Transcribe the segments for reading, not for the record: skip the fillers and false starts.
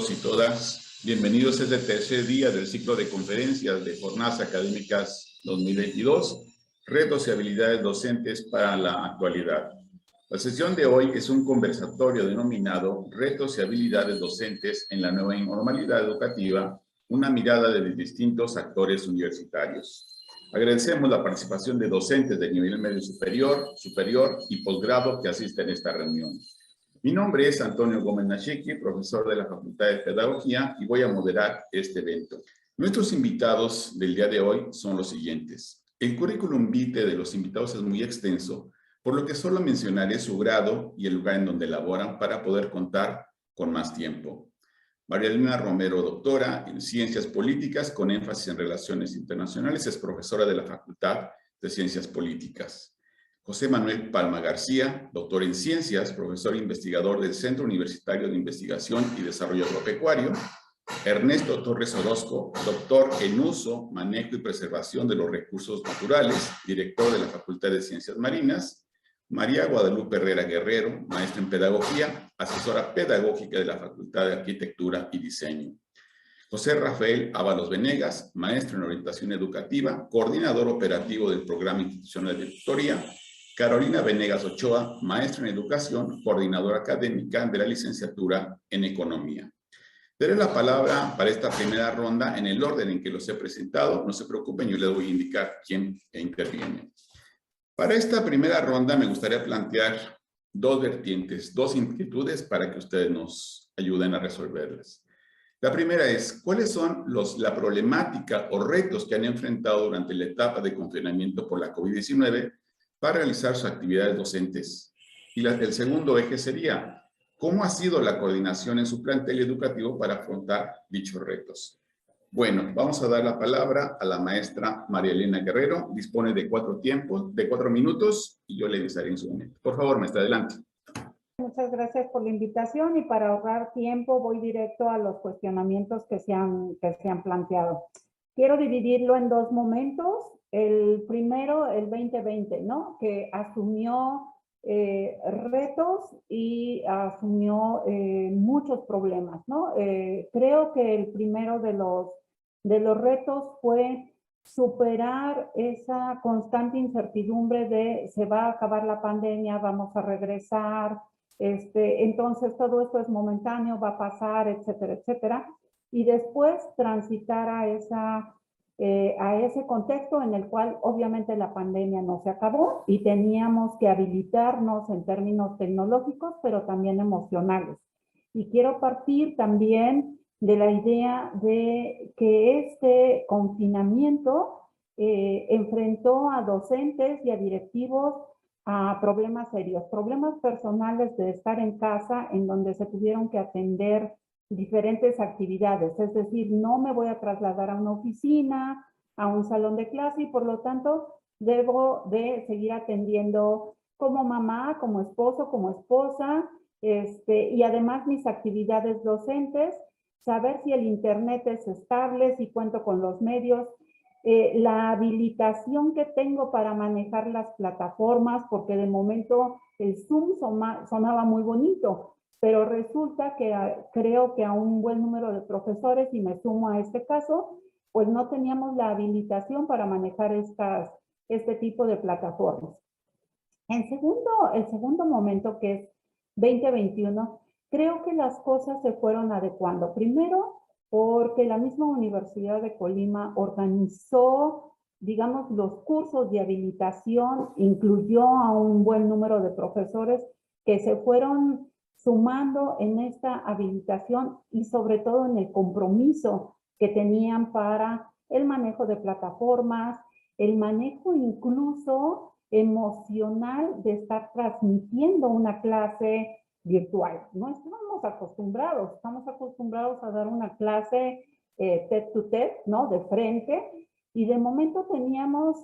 todos y todas. Bienvenidos a este tercer día del ciclo de conferencias de Jornadas Académicas 2022, Retos y Habilidades Docentes para la Actualidad. La sesión de hoy es un conversatorio denominado Retos y Habilidades Docentes en la Nueva Normalidad Educativa, una mirada de distintos actores universitarios. Agradecemos la participación de docentes de nivel medio superior y posgrado que asisten a esta reunión. Mi nombre es Antonio Gómez Nacheki, profesor de la Facultad de Pedagogía, y voy a moderar este evento. Nuestros invitados del día de hoy son los siguientes. El currículum vitae de los invitados es muy extenso, por lo que solo mencionaré su grado y el lugar en donde laboran para poder contar con más tiempo. María Elena Romero, doctora en Ciencias Políticas con énfasis en Relaciones Internacionales, es profesora de la Facultad de Ciencias Políticas. José Manuel Palma García, doctor en Ciencias, profesor e investigador del Centro Universitario de Investigación y Desarrollo Agropecuario. Ernesto Torres Orozco, doctor en Uso, Manejo y Preservación de los Recursos Naturales, director de la Facultad de Ciencias Marinas. María Guadalupe Herrera Guerrero, maestra en Pedagogía, asesora pedagógica de la Facultad de Arquitectura y Diseño. José Rafael Ábalos Venegas, maestro en Orientación Educativa, coordinador operativo del Programa Institucional de Tutoría. Carolina Venegas Ochoa, maestra en Educación, coordinadora académica de la Licenciatura en Economía. Daré la palabra para esta primera ronda en el orden en que los he presentado. No se preocupen, yo les voy a indicar quién interviene. Para esta primera ronda me gustaría plantear dos vertientes, dos inquietudes para que ustedes nos ayuden a resolverlas. La primera es, ¿cuáles son la problemática o retos que han enfrentado durante la etapa de confinamiento por la COVID-19 para realizar sus actividades docentes? Y el segundo eje sería, ¿cómo ha sido la coordinación en su plantel educativo para afrontar dichos retos? Bueno, vamos a dar la palabra a la maestra María Elena Guerrero. Dispone de 4 minutos y yo le avisaré en su momento. Por favor, maestra, adelante. Muchas gracias por la invitación y para ahorrar tiempo voy directo a los cuestionamientos que se han planteado. Quiero dividirlo en dos momentos. El primero, el 2020, ¿no? Que asumió retos y asumió muchos problemas, ¿no? Creo que el primero de los retos fue superar esa constante incertidumbre de se va a acabar la pandemia, vamos a regresar, entonces todo esto es momentáneo, va a pasar, etcétera, etcétera. Y después transitar a ese contexto en el cual obviamente la pandemia no se acabó y teníamos que habilitarnos en términos tecnológicos, pero también emocionales. Y quiero partir también de la idea de que este confinamiento enfrentó a docentes y a directivos a problemas serios, problemas personales de estar en casa en donde se tuvieron que atender diferentes actividades, es decir, no me voy a trasladar a una oficina, a un salón de clase y por lo tanto debo de seguir atendiendo como mamá, como esposo, como esposa, y además mis actividades docentes, saber si el internet es estable, si cuento con los medios, la habilitación que tengo para manejar las plataformas, porque de momento el Zoom sonaba muy bonito, pero resulta que creo que a un buen número de profesores, y me sumo a este caso, pues no teníamos la habilitación para manejar este tipo de plataformas. El segundo momento, que es 2021, creo que las cosas se fueron adecuando. Primero, porque la misma Universidad de Colima organizó, digamos, los cursos de habilitación, incluyó a un buen número de profesores que se fueron sumando en esta habilitación y sobre todo en el compromiso que tenían para el manejo de plataformas, el manejo incluso emocional de estar transmitiendo una clase virtual. No estamos acostumbrados a dar una clase tête-à-tête, ¿no? De frente, y de momento teníamos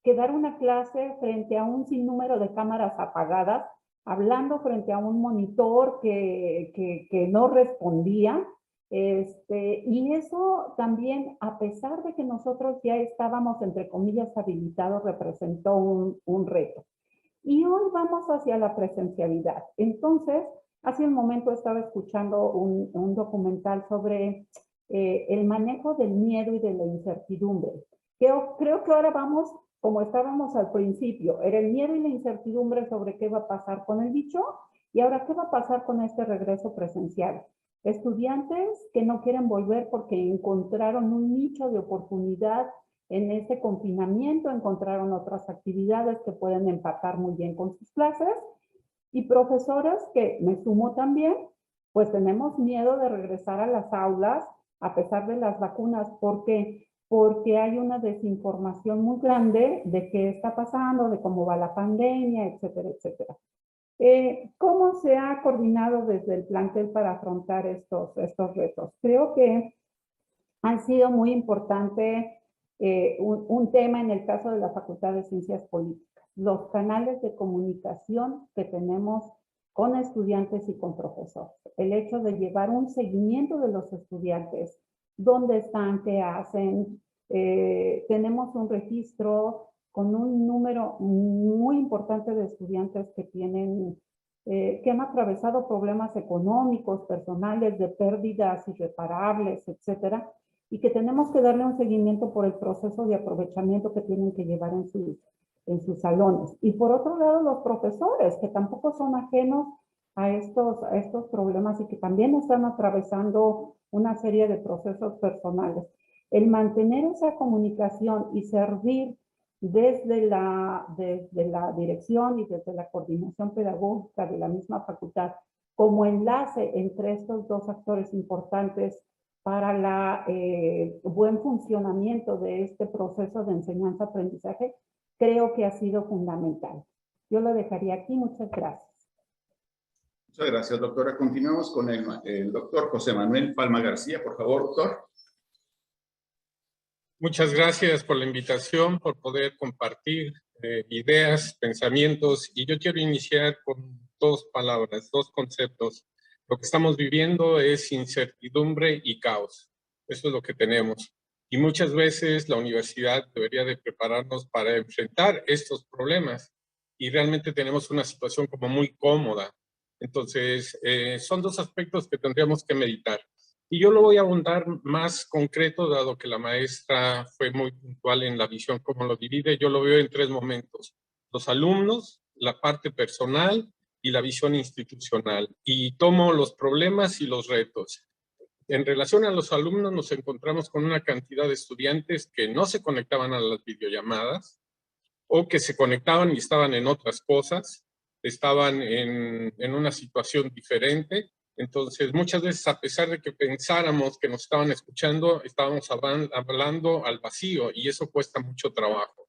que dar una clase frente a un sinnúmero de cámaras apagadas, hablando frente a un monitor que no respondía, y eso también, a pesar de que nosotros ya estábamos, entre comillas, habilitados, representó un reto. Y hoy vamos hacia la presencialidad. Entonces, Hace un momento estaba escuchando un documental sobre el manejo del miedo y de la incertidumbre. Creo que ahora vamos como estábamos al principio. Era el miedo y la incertidumbre sobre qué va a pasar con el bicho y ahora qué va a pasar con este regreso presencial. Estudiantes que no quieren volver porque encontraron un nicho de oportunidad en este confinamiento, encontraron otras actividades que pueden empatar muy bien con sus clases, y profesoras que me sumo también, pues tenemos miedo de regresar a las aulas a pesar de las vacunas. ¿Por qué? Porque hay una desinformación muy grande de qué está pasando, de cómo va la pandemia, etcétera, etcétera. ¿Cómo se ha coordinado desde el plantel para afrontar estos retos? Creo que han sido muy importante un tema en el caso de la Facultad de Ciencias Políticas, los canales de comunicación que tenemos con estudiantes y con profesores. El hecho de llevar un seguimiento de los estudiantes, dónde están, qué hacen. Tenemos un registro con un número muy importante de estudiantes que que han atravesado problemas económicos, personales, de pérdidas irreparables, etcétera, y que tenemos que darle un seguimiento por el proceso de aprovechamiento que tienen que llevar en sus salones. Y por otro lado, los profesores, que tampoco son ajenos a estos problemas y que también están atravesando una serie de procesos personales. El mantener esa comunicación y servir desde la dirección y desde la coordinación pedagógica de la misma facultad como enlace entre estos dos actores importantes para el buen funcionamiento de este proceso de enseñanza-aprendizaje, creo que ha sido fundamental. Yo lo dejaría aquí. Muchas gracias. Muchas gracias, doctora. Continuamos con el doctor José Manuel Palma García. Por favor, doctor. Muchas gracias por la invitación, por poder compartir ideas, pensamientos. Y yo quiero iniciar con dos palabras, dos conceptos. Lo que estamos viviendo es incertidumbre y caos. Eso es lo que tenemos. Y muchas veces la universidad debería de prepararnos para enfrentar estos problemas. Y realmente tenemos una situación como muy cómoda. Entonces, son dos aspectos que tendríamos que meditar. Y yo lo voy a abundar más concreto, dado que la maestra fue muy puntual en la visión, cómo lo divide. Yo lo veo en tres momentos: los alumnos, la parte personal y la visión institucional. Y tomo los problemas y los retos. En relación a los alumnos, nos encontramos con una cantidad de estudiantes que no se conectaban a las videollamadas o que se conectaban y estaban en otras cosas, estaban en una situación diferente. Entonces, muchas veces, a pesar de que pensáramos que nos estaban escuchando, estábamos hablando al vacío y eso cuesta mucho trabajo.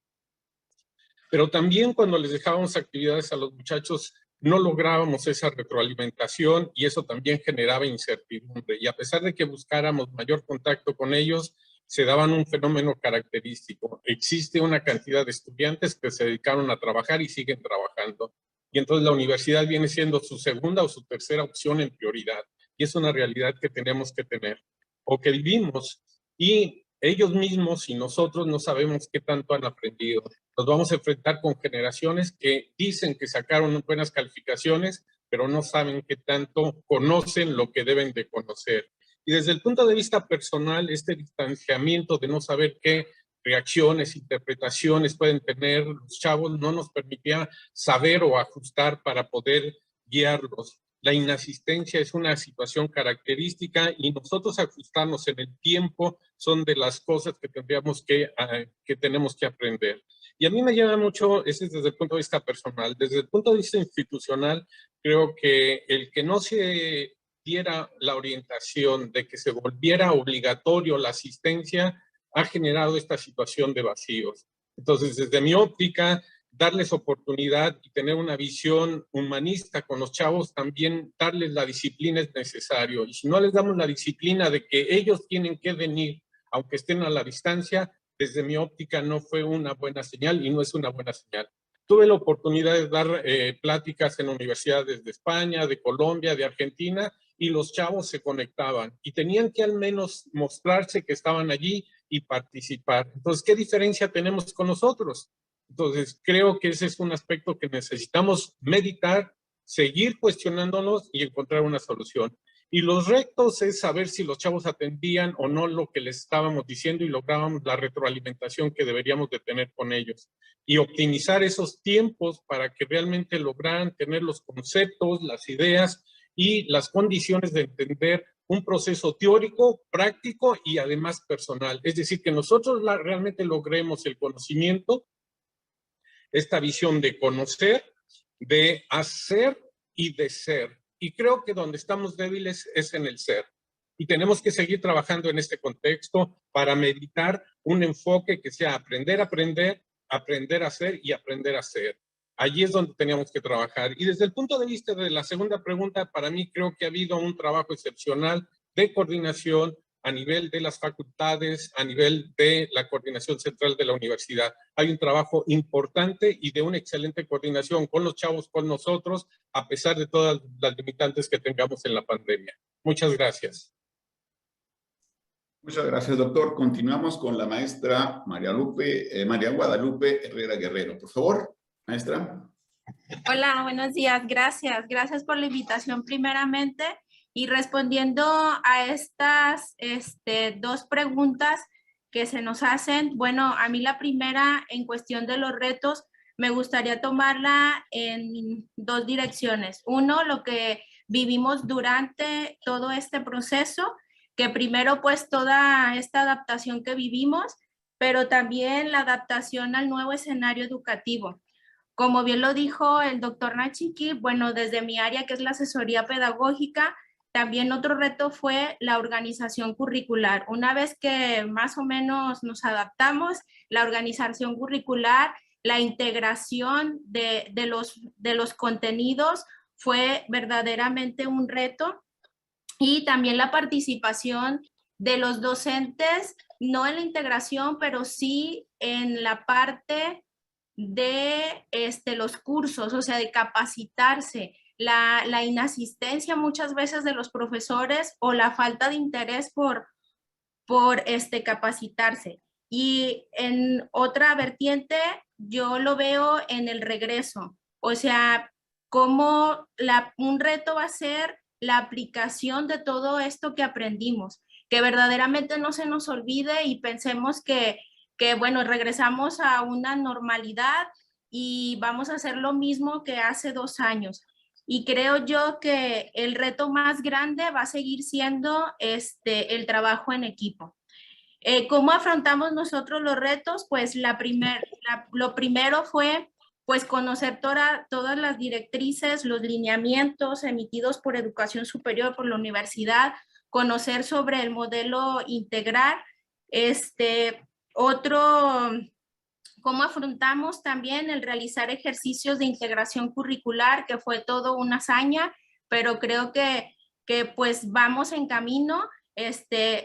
Pero también cuando les dejábamos actividades a los muchachos, no lográbamos esa retroalimentación y eso también generaba incertidumbre. Y a pesar de que buscáramos mayor contacto con ellos, se daban un fenómeno característico. Existe una cantidad de estudiantes que se dedicaron a trabajar y siguen trabajando. Y entonces la universidad viene siendo su segunda o su tercera opción en prioridad. Y es una realidad que tenemos que tener o que vivimos. Y ellos mismos y nosotros no sabemos qué tanto han aprendido. Nos vamos a enfrentar con generaciones que dicen que sacaron buenas calificaciones, pero no saben qué tanto conocen lo que deben de conocer. Y desde el punto de vista personal, este distanciamiento de no saber qué reacciones, interpretaciones pueden tener los chavos no nos permitía saber o ajustar para poder guiarlos. La inasistencia es una situación característica y nosotros ajustarnos en el tiempo son de las cosas que tenemos que aprender. Y a mí me llama mucho, ese es desde el punto de vista personal. Desde el punto de vista institucional, creo que el que no se diera la orientación de que se volviera obligatorio la asistencia ha generado esta situación de vacíos. Entonces, desde mi óptica, darles oportunidad y tener una visión humanista con los chavos, también darles la disciplina es necesario. Y si no les damos la disciplina de que ellos tienen que venir, aunque estén a la distancia, desde mi óptica no fue una buena señal y no es una buena señal. Tuve la oportunidad de dar pláticas en universidades de España, de Colombia, de Argentina, y los chavos se conectaban y tenían que al menos mostrarse que estaban allí y participar. Entonces, ¿qué diferencia tenemos con nosotros? Entonces, creo que ese es un aspecto que necesitamos meditar, seguir cuestionándonos y encontrar una solución. Y los retos es saber si los chavos atendían o no lo que les estábamos diciendo y lográbamos la retroalimentación que deberíamos de tener con ellos. Y optimizar esos tiempos para que realmente lograran tener los conceptos, las ideas y las condiciones de entender un proceso teórico, práctico y además personal. Es decir, que nosotros realmente logremos el conocimiento, esta visión de conocer, de hacer y de ser. Y creo que donde estamos débiles es en el ser. Y tenemos que seguir trabajando en este contexto para meditar un enfoque que sea aprender a aprender, aprender a hacer y aprender a ser. Allí es donde teníamos que trabajar. Y desde el punto de vista de la segunda pregunta, para mí creo que ha habido un trabajo excepcional de coordinación a nivel de las facultades, a nivel de la coordinación central de la universidad. Hay un trabajo importante y de una excelente coordinación con los chavos, con nosotros, a pesar de todas las limitantes que tengamos en la pandemia. Muchas gracias. Muchas gracias, doctor. Continuamos con la maestra María Guadalupe Herrera Guerrero. Por favor, maestra. Hola, buenos días. Gracias. Gracias por la invitación primeramente. Y respondiendo a estas dos preguntas que se nos hacen, bueno, a mí la primera en cuestión de los retos, me gustaría tomarla en dos direcciones. Uno, lo que vivimos durante todo este proceso, que primero pues toda esta adaptación que vivimos, pero también la adaptación al nuevo escenario educativo. Como bien lo dijo el doctor Nachiki, bueno, desde mi área que es la asesoría pedagógica, también otro reto fue la organización curricular. Una vez que más o menos nos adaptamos, la organización curricular, la integración de los contenidos fue verdaderamente un reto, y también la participación de los docentes, no en la integración, pero sí en la parte de los cursos, o sea, de capacitarse. La inasistencia muchas veces de los profesores o la falta de interés por capacitarse. Y en otra vertiente, yo lo veo en el regreso, o sea, cómo un reto va a ser la aplicación de todo esto que aprendimos, que verdaderamente no se nos olvide y pensemos que bueno, regresamos a una normalidad y vamos a hacer lo mismo que hace 2 años. Y creo yo que el reto más grande va a seguir siendo el trabajo en equipo. ¿Cómo afrontamos nosotros los retos? Pues lo primero fue pues conocer todas las directrices, los lineamientos emitidos por Educación Superior, por la universidad, conocer sobre el modelo integral. ¿Cómo afrontamos también el realizar ejercicios de integración curricular, que fue todo una hazaña, pero creo que pues vamos en camino.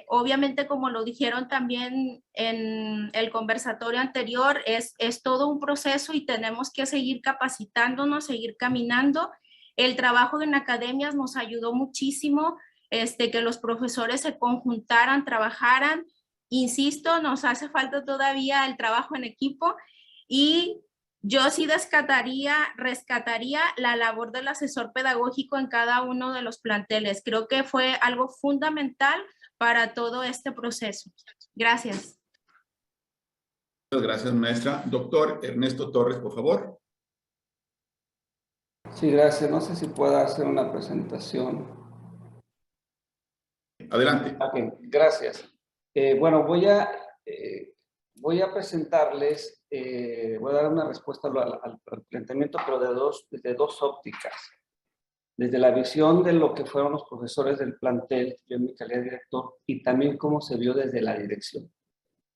Obviamente, como lo dijeron también en el conversatorio anterior, es todo un proceso y tenemos que seguir capacitándonos, seguir caminando. El trabajo en academias nos ayudó muchísimo, que los profesores se conjuntaran, trabajaran. Insisto, nos hace falta todavía el trabajo en equipo, y yo sí rescataría la labor del asesor pedagógico en cada uno de los planteles. Creo que fue algo fundamental para todo este proceso. Gracias. Muchas gracias, maestra. Doctor Ernesto Torres, por favor. Sí, gracias. No sé si pueda hacer una presentación. Adelante. Ok, gracias. Bueno, voy a presentarles, voy a dar una respuesta al planteamiento, pero desde dos ópticas. Desde la visión de lo que fueron los profesores del plantel, yo en mi calidad de director, y también cómo se vio desde la dirección.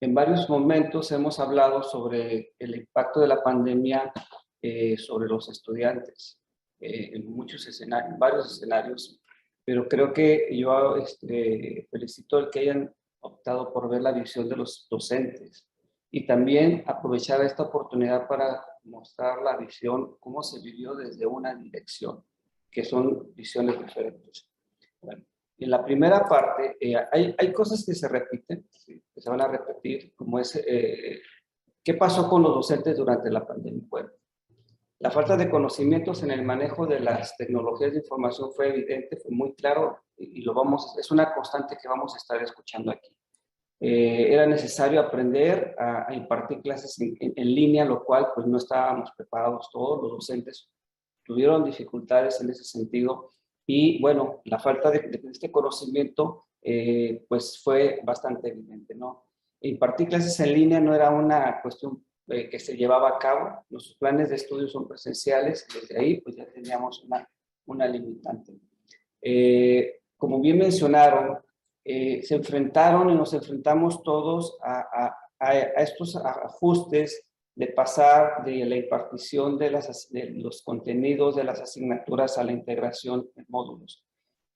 En varios momentos hemos hablado sobre el impacto de la pandemia sobre los estudiantes, en muchos escenarios, varios escenarios, pero creo que yo felicito el que hayan optado por ver la visión de los docentes y también aprovechar esta oportunidad para mostrar la visión, cómo se vivió desde una dirección, que son visiones diferentes. Bueno, en la primera parte hay cosas que se repiten, ¿sí?, que se van a repetir, como ¿qué pasó con los docentes durante la pandemia? Bueno, La falta de conocimientos en el manejo de las tecnologías de información fue evidente, fue muy claro y es una constante que vamos a estar escuchando aquí. Era necesario aprender a impartir clases en línea, lo cual pues no estábamos preparados todos, los docentes tuvieron dificultades en ese sentido y bueno, la falta de este conocimiento pues fue bastante evidente, ¿no? Impartir clases en línea no era una cuestión que se llevaba a cabo, los planes de estudio son presenciales, desde ahí pues ya teníamos una limitante. Como bien mencionaron, se enfrentaron y nos enfrentamos todos a estos ajustes de pasar de la impartición de los contenidos de las asignaturas a la integración en módulos.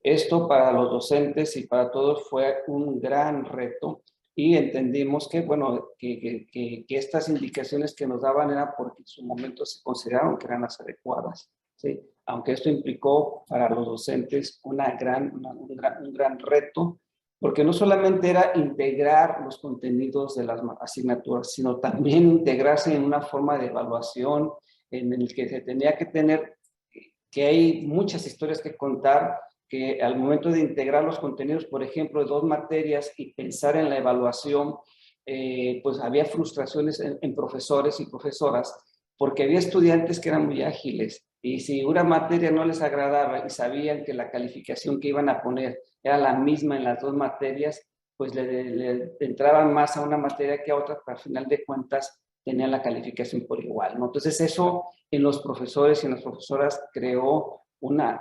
Esto para los docentes y para todos fue un gran reto y entendimos que, bueno, que estas indicaciones que nos daban eran porque en su momento se consideraron que eran las adecuadas, ¿sí? Aunque esto implicó para los docentes un gran reto, porque no solamente era integrar los contenidos de las asignaturas, sino también integrarse en una forma de evaluación en el que se tenía que tener, que hay muchas historias que contar, que al momento de integrar los contenidos, por ejemplo, de 2 materias y pensar en la evaluación, pues había frustraciones en profesores y profesoras, porque había estudiantes que eran muy ágiles y si una materia no les agradaba y sabían que la calificación que iban a poner era la misma en las 2 materias, pues le entraban más a una materia que a otra, pero al final de cuentas tenían la calificación por igual, ¿no? Entonces eso en los profesores y en las profesoras creó una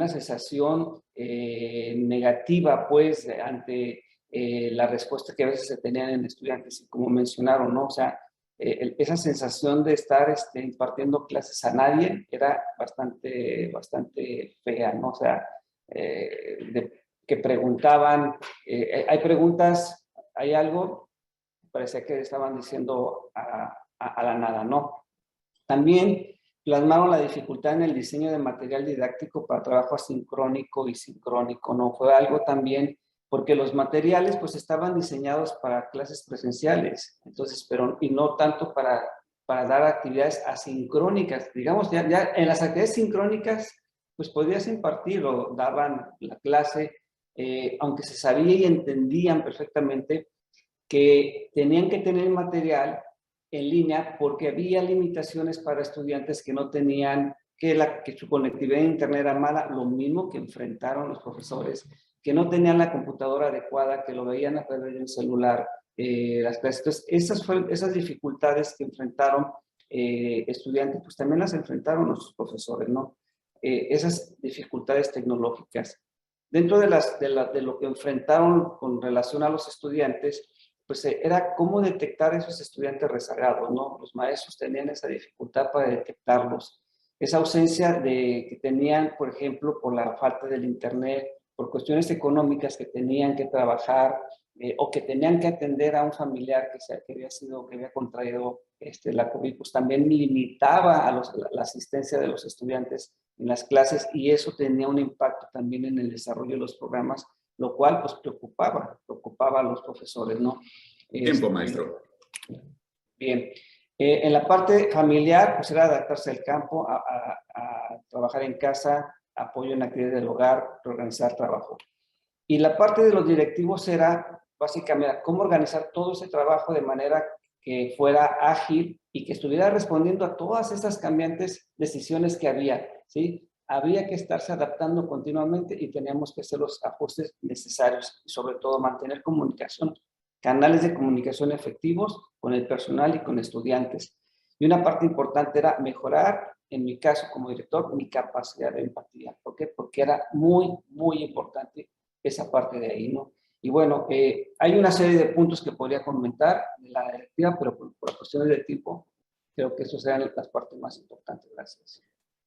sensación negativa, pues, ante la respuesta que a veces se tenían en estudiantes, y como mencionaron, ¿no? O sea, esa sensación de estar impartiendo clases a nadie era bastante fea, ¿no? O sea, que preguntaban, hay preguntas, hay algo, parecía que estaban diciendo a la nada, ¿no? También plasmaron la dificultad en el diseño de material didáctico para trabajo asincrónico y sincrónico, ¿no? Fue algo también porque los materiales pues estaban diseñados para clases presenciales, entonces, y no tanto para dar actividades asincrónicas. Digamos, ya en las actividades sincrónicas pues podías impartir o daban la clase, aunque se sabía y entendían perfectamente que tenían que tener material en línea porque había limitaciones para estudiantes que no tenían, que su conectividad a internet era mala, lo mismo que enfrentaron los profesores, que no tenían la computadora adecuada, que lo veían a través de un celular, las clases. Entonces, esas dificultades que enfrentaron estudiantes, pues también las enfrentaron los profesores, ¿no? Esas dificultades tecnológicas. Dentro de lo que enfrentaron con relación a los estudiantes, pues era cómo detectar a esos estudiantes rezagados, ¿no? Los maestros tenían esa dificultad para detectarlos. Esa ausencia que tenían, por ejemplo, por la falta del internet, por cuestiones económicas que tenían que trabajar o que tenían que atender a un familiar que había contraído la COVID, pues también limitaba la asistencia de los estudiantes en las clases y eso tenía un impacto también en el desarrollo de los programas, lo cual pues preocupaba a los profesores, ¿no? Tiempo, maestro. Bien. En la parte familiar, pues era adaptarse al campo, a trabajar en casa, apoyo en actividades del hogar, organizar trabajo. Y la parte de los directivos era básicamente cómo organizar todo ese trabajo de manera que fuera ágil y que estuviera respondiendo a todas estas cambiantes decisiones que había, ¿sí? Había que estarse adaptando continuamente y teníamos que hacer los ajustes necesarios y sobre todo mantener comunicación, canales de comunicación efectivos con el personal y con estudiantes. Y una parte importante era mejorar, en mi caso como director, mi capacidad de empatía. ¿Por qué? Porque era muy, muy importante esa parte de ahí, ¿no? Y bueno, hay una serie de puntos que podría comentar de la directiva, pero por cuestiones de tiempo, creo que esas eran las partes más importantes. Gracias.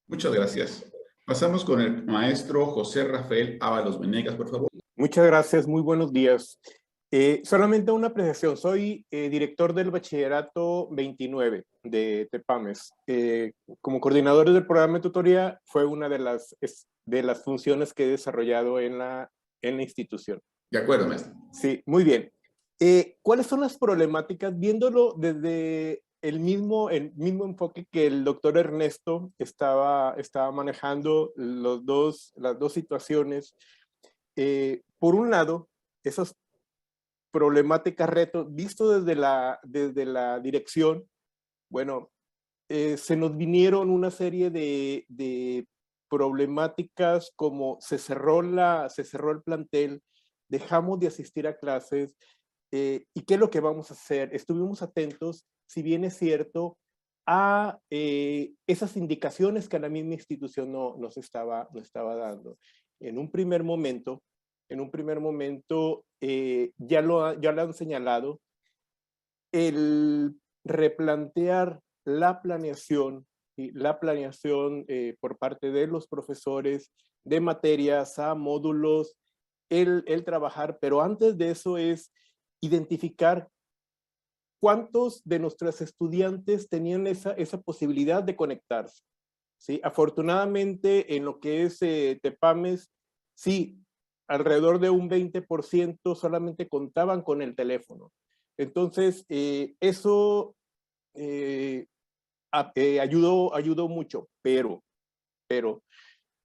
Muchas gracias. Pasamos con el maestro José Rafael Ábalos Venegas, por favor. Muchas gracias, muy buenos días. Solamente una apreciación, soy director del bachillerato 29 de Tepames. Como coordinador del programa de tutoría fue una de las funciones que he desarrollado en la institución. De acuerdo, maestro. Sí, muy bien. ¿Cuáles son las problemáticas? Viéndolo desde el mismo enfoque que el doctor Ernesto estaba manejando las dos situaciones. Por un lado, esas problemáticas, retos, visto desde la dirección, bueno, se nos vinieron una serie de problemáticas como se cerró el plantel, dejamos de asistir a clases, ¿y qué es lo que vamos a hacer? Estuvimos atentos, si bien es cierto, a esas indicaciones que la misma institución nos estaba dando. En un primer momento, ya lo han señalado, el replantear la planeación por parte de los profesores de materias a módulos, el trabajar, pero antes de eso es identificar cuántos de nuestros estudiantes tenían esa posibilidad de conectarse. ¿Sí? Afortunadamente, en lo que es TEPAMES, sí, alrededor de un 20% solamente contaban con el teléfono. Entonces, eso ayudó mucho, pero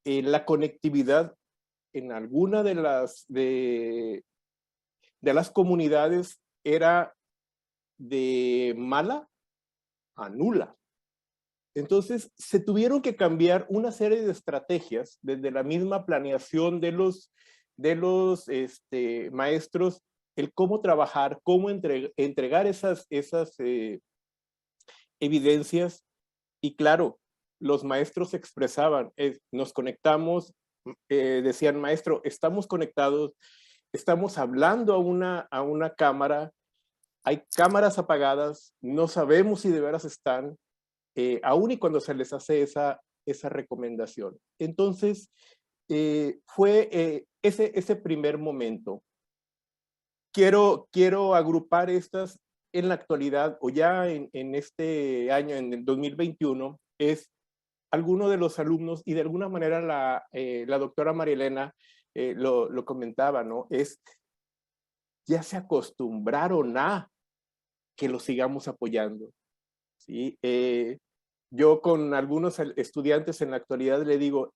la conectividad en alguna de las comunidades era de mala a nula. Entonces, se tuvieron que cambiar una serie de estrategias desde la misma planeación de los maestros, el cómo trabajar, cómo entregar esas evidencias. Y claro, los maestros expresaban, nos conectamos, decían, maestro, estamos conectados, estamos hablando a una cámara, hay cámaras apagadas, no sabemos si de veras están, aún y cuando se les hace esa recomendación. Entonces, fue ese primer momento. Quiero agrupar estas en la actualidad, o ya en este año, en el 2021, es alguno de los alumnos, y de alguna manera la doctora Marielena lo comentaba, ¿no? Ya se acostumbraron a que los sigamos apoyando, ¿sí? Yo con algunos estudiantes en la actualidad le digo,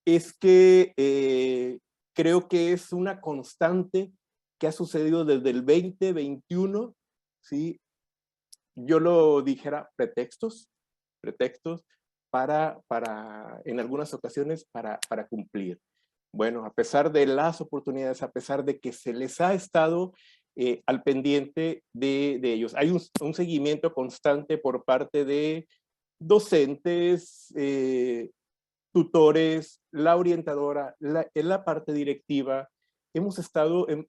es que creo que es una constante que ha sucedido desde el 2021, ¿sí? Yo lo dijera pretextos para en algunas ocasiones, para cumplir. Bueno, a pesar de las oportunidades, a pesar de que se les ha estado al pendiente de ellos. Hay un seguimiento constante por parte de docentes, tutores, la orientadora, en la parte directiva. Hemos estado en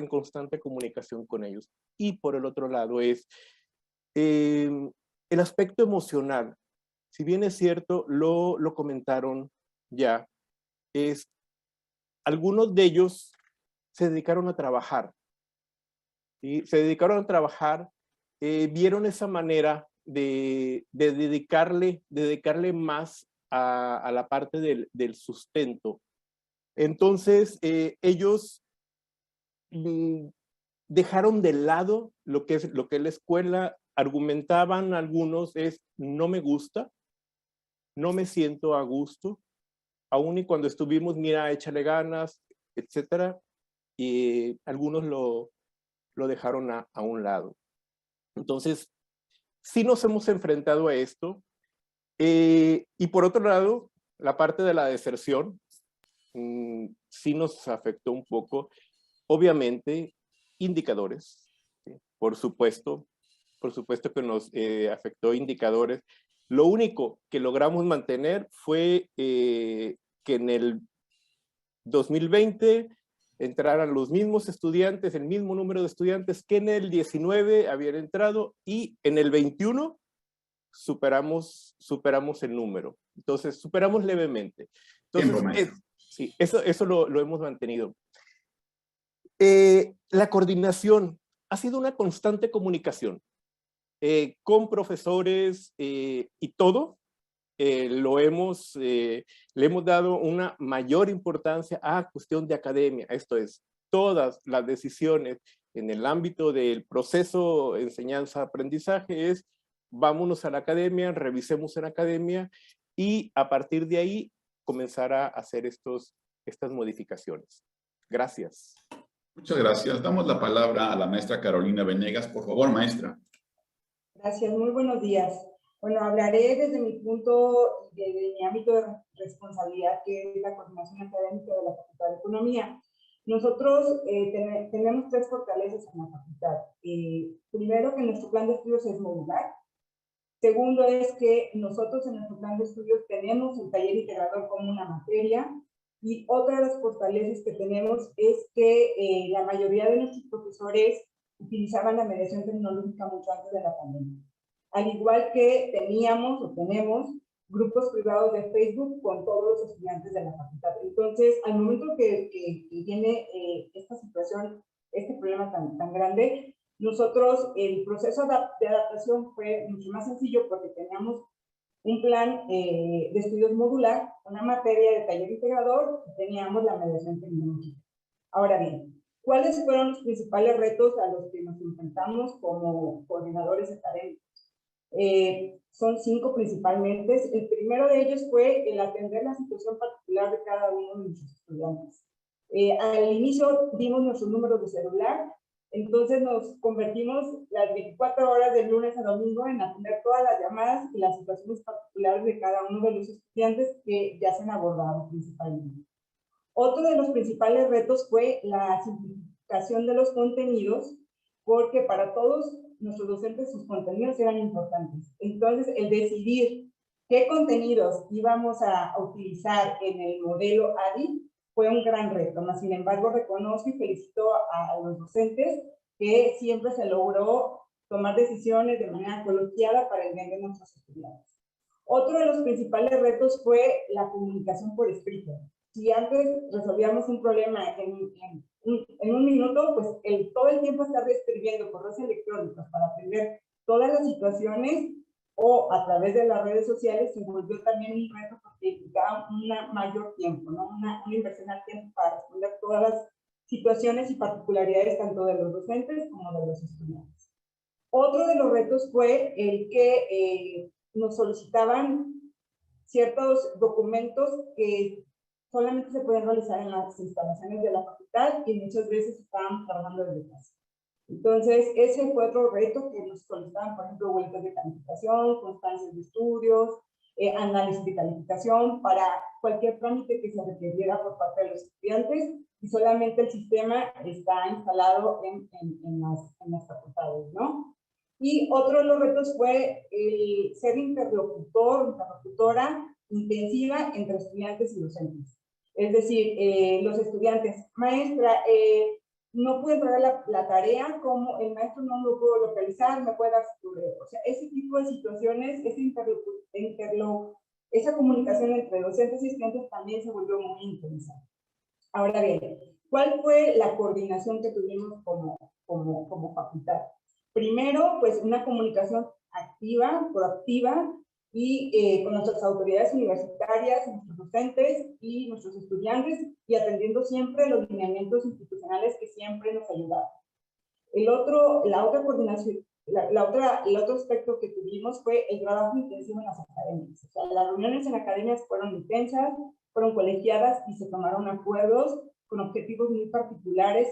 constante comunicación con ellos. Y por el otro lado es el aspecto emocional. Si bien es cierto, lo comentaron ya, algunos de ellos se dedicaron a trabajar. ¿Sí? Se dedicaron a trabajar, vieron esa manera de dedicarle más a la parte del sustento. Entonces, ellos dejaron de lado lo que es la escuela. Argumentaban algunos, no me gusta, no me siento a gusto, aún y cuando estuvimos, mira, échale ganas, etcétera, y algunos lo dejaron a un lado. Entonces, sí nos hemos enfrentado a esto, y por otro lado, la parte de la deserción, sí nos afectó un poco. Obviamente, indicadores, ¿sí? Por supuesto que nos afectó indicadores. Lo único que logramos mantener fue que en el 2020 entraran los mismos estudiantes, el mismo número de estudiantes que en el 19 habían entrado, y en el 21 superamos el número. Entonces, superamos levemente. Entonces, sí, eso lo hemos mantenido. La coordinación ha sido una constante comunicación con profesores y todo. Le hemos dado una mayor importancia a cuestión de academia. Esto es, todas las decisiones en el ámbito del proceso enseñanza-aprendizaje es vámonos a la academia, revisemos en academia y a partir de ahí comenzar a hacer estas modificaciones. Gracias. Muchas gracias. Damos la palabra a la maestra Carolina Venegas. Por favor, maestra. Gracias, muy buenos días. Bueno, hablaré desde mi punto, desde mi ámbito de responsabilidad, que es la coordinación académica de la Facultad de Economía. Nosotros tenemos 3 fortalezas en la facultad. Primero, que nuestro plan de estudios es modular. Segundo, es que nosotros en nuestro plan de estudios tenemos el taller integrador como una materia. Y otra de las fortalezas que tenemos es que la mayoría de nuestros profesores utilizaban la mediación tecnológica mucho antes de la pandemia. Al igual que teníamos o tenemos grupos privados de Facebook con todos los estudiantes de la facultad. Entonces, al momento que viene esta situación, este problema tan grande, nosotros, el proceso de adaptación fue mucho más sencillo porque teníamos un plan de estudios modular, una materia de taller integrador, y teníamos la mediación tecnológica. Ahora bien, ¿cuáles fueron los principales retos a los que nos enfrentamos como coordinadores académicos? Son 5 principalmente. El primero de ellos fue el atender la situación particular de cada uno de nuestros estudiantes. Al inicio dimos nuestros números de celular, entonces nos convertimos las 24 horas de lunes a domingo en atender todas las llamadas y las situaciones particulares de cada uno de los estudiantes que ya se han abordado principalmente. Otro de los principales retos fue la simplificación de los contenidos, porque para todos nuestros docentes sus contenidos eran importantes. Entonces, el decidir qué contenidos íbamos a utilizar en el modelo ADI fue un gran reto. Mas, sin embargo, reconozco y felicito a los docentes que siempre se logró tomar decisiones de manera colegiada para el bien de nuestros estudiantes. Otro de los principales retos fue la comunicación por escrito. Si antes resolvíamos un problema en un minuto, pues todo el tiempo estar escribiendo correos electrónicos para atender todas las situaciones o a través de las redes sociales se volvió también un reto porque implicaba un mayor tiempo, ¿no? Una inversión al tiempo para responder todas las situaciones y particularidades tanto de los docentes como de los estudiantes. Otro de los retos fue el que nos solicitaban ciertos documentos que solamente se pueden realizar en las instalaciones de la facultad y muchas veces estaban trabajando desde casa. Entonces, ese fue otro reto que nos solicitaban, por ejemplo, vueltas de calificación, constancias de estudios, análisis de calificación para cualquier trámite que se requiriera por parte de los estudiantes y solamente el sistema está instalado en las facultades, ¿no? Y otro de los retos fue el ser interlocutora intensiva entre estudiantes y docentes. Es decir, los estudiantes, maestra, no pude entregar la tarea, como el maestro no lo pudo localizar, me puede dar su correo. O sea, ese tipo de situaciones, esa comunicación entre docentes y estudiantes también se volvió muy intensa. Ahora bien, ¿cuál fue la coordinación que tuvimos como facultad? Primero, pues una comunicación activa, proactiva, y con nuestras autoridades universitarias, nuestros docentes y nuestros estudiantes, y atendiendo siempre los lineamientos institucionales que siempre nos ayudaban. El otro aspecto que tuvimos fue el trabajo intensivo en las academias. O sea, las reuniones en academias fueron intensas, fueron colegiadas y se tomaron acuerdos con objetivos muy particulares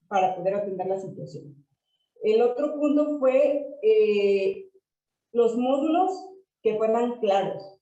para poder atender la situación. El otro punto fue los módulos que fueran claros,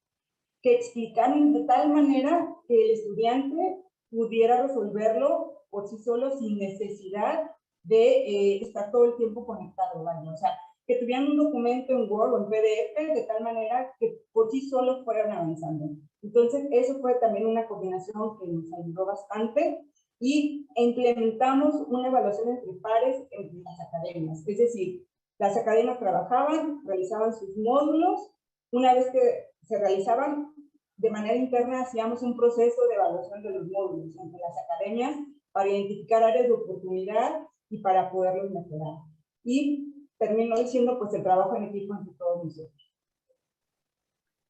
que explicaran de tal manera que el estudiante pudiera resolverlo por sí solo sin necesidad de estar todo el tiempo conectado, ¿vale? O sea, que tuvieran un documento en Word o en PDF de tal manera que por sí solo fueran avanzando. Entonces, eso fue también una coordinación que nos ayudó bastante y implementamos una evaluación entre pares entre las academias. Es decir, las academias trabajaban, realizaban sus módulos. Una vez que se realizaban de manera interna, hacíamos un proceso de evaluación de los módulos entre las academias para identificar áreas de oportunidad y para poderlos mejorar. Y terminó siendo pues el trabajo en equipo entre todos nosotros.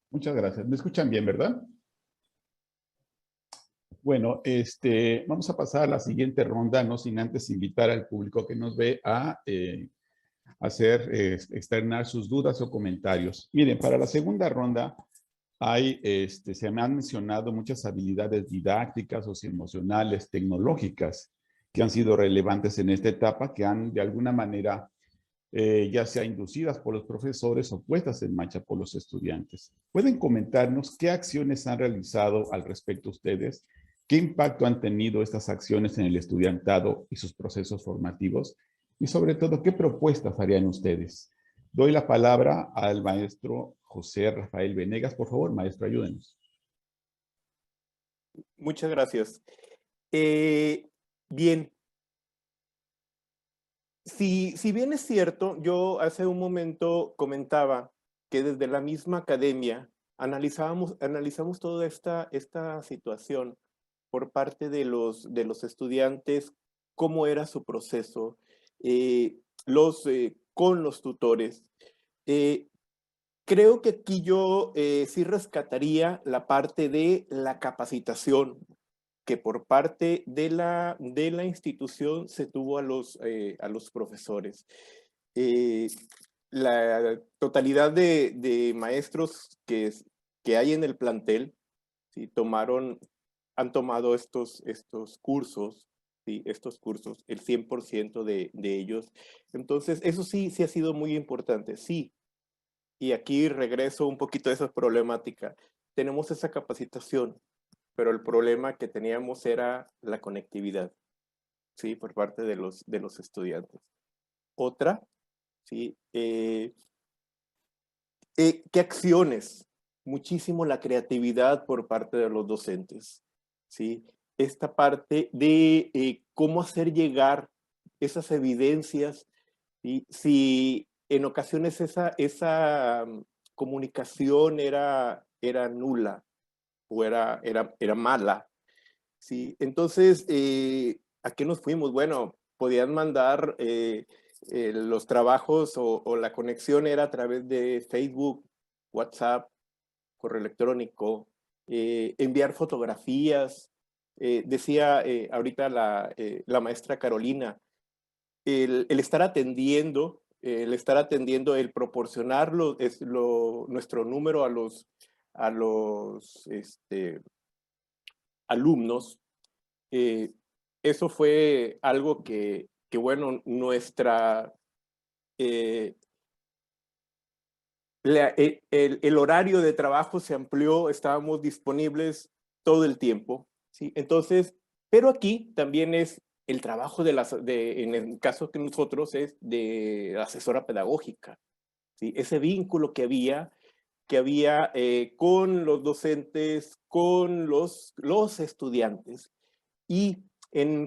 Muchas gracias. ¿Me escuchan bien, verdad? Bueno, vamos a pasar a la siguiente ronda, no sin antes invitar al público que nos ve a externar sus dudas o comentarios. Miren, para la segunda ronda se me han mencionado muchas habilidades didácticas, socioemocionales, tecnológicas, que han sido relevantes en esta etapa, que han de alguna manera ya sea inducidas por los profesores o puestas en marcha por los estudiantes. ¿Pueden comentarnos qué acciones han realizado al respecto ustedes? ¿Qué impacto han tenido estas acciones en el estudiantado y sus procesos formativos? Y sobre todo, ¿qué propuestas harían ustedes? Doy la palabra al maestro José Rafael Venegas. Por favor, maestro, ayúdenos. Muchas gracias. Bien. Si bien es cierto, yo hace un momento comentaba que desde la misma academia analizamos toda esta situación por parte de los estudiantes, cómo era su proceso, con los tutores. Creo que aquí yo sí rescataría la parte de la capacitación, que por parte de la institución se tuvo a los profesores. La totalidad de maestros que hay en el plantel, ¿sí? Han tomado estos cursos, ¿sí? Estos cursos, el 100% de ellos. Entonces, eso sí ha sido muy importante, sí. Y aquí regreso un poquito a esa problemática. Tenemos esa capacitación, pero el problema que teníamos era la conectividad, ¿sí? Por parte de los estudiantes. Otra, ¿sí? ¿Qué acciones? Muchísimo la creatividad por parte de los docentes, ¿sí? Esta parte de cómo hacer llegar esas evidencias, ¿sí? Si en ocasiones esa comunicación era nula o era mala, ¿sí? Entonces, ¿a qué nos fuimos? Bueno, podían mandar los trabajos o la conexión era a través de Facebook, WhatsApp, correo electrónico, enviar fotografías. Decía ahorita la maestra Carolina, el estar atendiendo, el proporcionar nuestro número a los alumnos, eso fue algo que bueno, el horario de trabajo se amplió, estábamos disponibles todo el tiempo, ¿sí? Entonces, pero aquí también es el trabajo en el caso que nosotros es de asesora pedagógica, ¿sí? Ese vínculo que había con los docentes, con los estudiantes y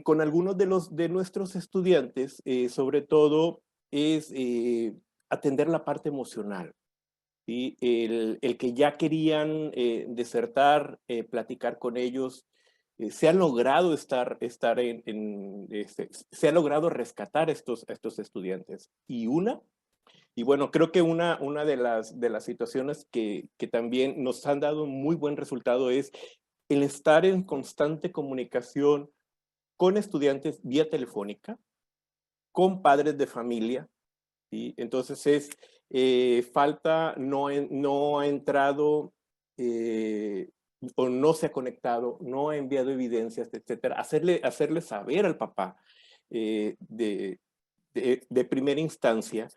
con algunos de nuestros estudiantes, sobre todo es atender la parte emocional. ¿Sí? El que ya querían desertar, platicar con ellos, se ha logrado se ha logrado rescatar estos estudiantes. Y bueno, creo que una de las situaciones que también nos han dado un muy buen resultado es el estar en constante comunicación con estudiantes vía telefónica, con padres de familia, ¿sí? Entonces no ha entrado o no se ha conectado, no ha enviado evidencias, etcétera. Hacerle saber al papá de primera instancia,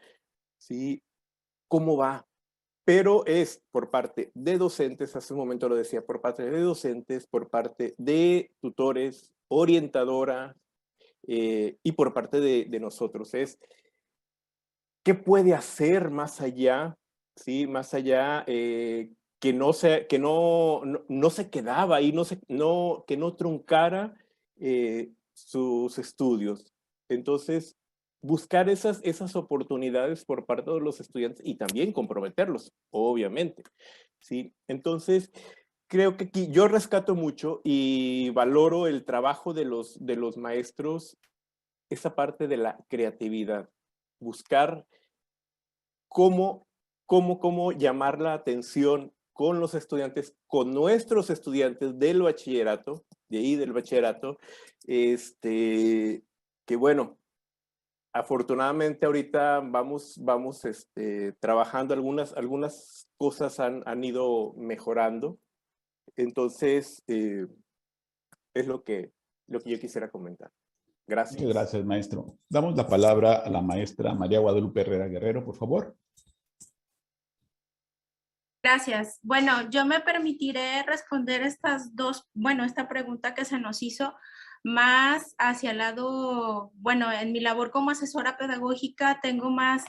¿sí? ¿Cómo va? Pero es por parte de docentes, hace un momento lo decía, por parte de docentes, por parte de tutores, orientadora y por parte de nosotros. Es ¿qué puede hacer más allá? ¿Sí? Más allá que no se quedaba ahí, que no truncara sus estudios. Entonces, buscar esas oportunidades por parte de los estudiantes y también comprometerlos, obviamente, ¿sí? Entonces, creo que aquí yo rescato mucho y valoro el trabajo de los maestros, esa parte de la creatividad, buscar cómo llamar la atención con los estudiantes, con nuestros estudiantes del bachillerato, que bueno, Afortunadamente ahorita vamos trabajando, algunas cosas han ido mejorando. Entonces, es lo que yo quisiera comentar. Gracias. Muchas gracias, maestro. Damos la palabra a la maestra María Guadalupe Herrera Guerrero, por favor. Gracias. Bueno, yo me permitiré responder esta pregunta que se nos hizo más hacia el lado, bueno, en mi labor como asesora pedagógica tengo más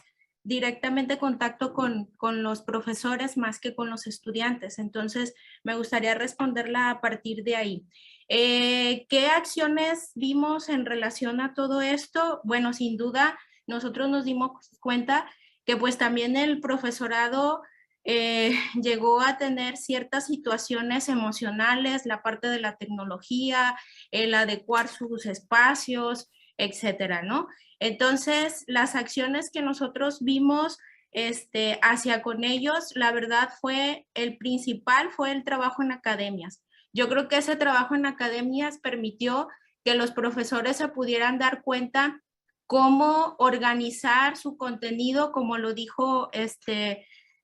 directamente contacto con los profesores más que con los estudiantes. Entonces, me gustaría responderla a partir de ahí. ¿Qué acciones vimos en relación a todo esto? Bueno, sin duda, nosotros nos dimos cuenta que pues también el profesorado llegó a tener ciertas situaciones emocionales, la parte de la tecnología, el adecuar sus espacios, etcétera, ¿no? Entonces, las acciones que nosotros vimos hacia con ellos, la verdad el principal fue el trabajo en academias. Yo creo que ese trabajo en academias permitió que los profesores se pudieran dar cuenta cómo organizar su contenido, como lo dijo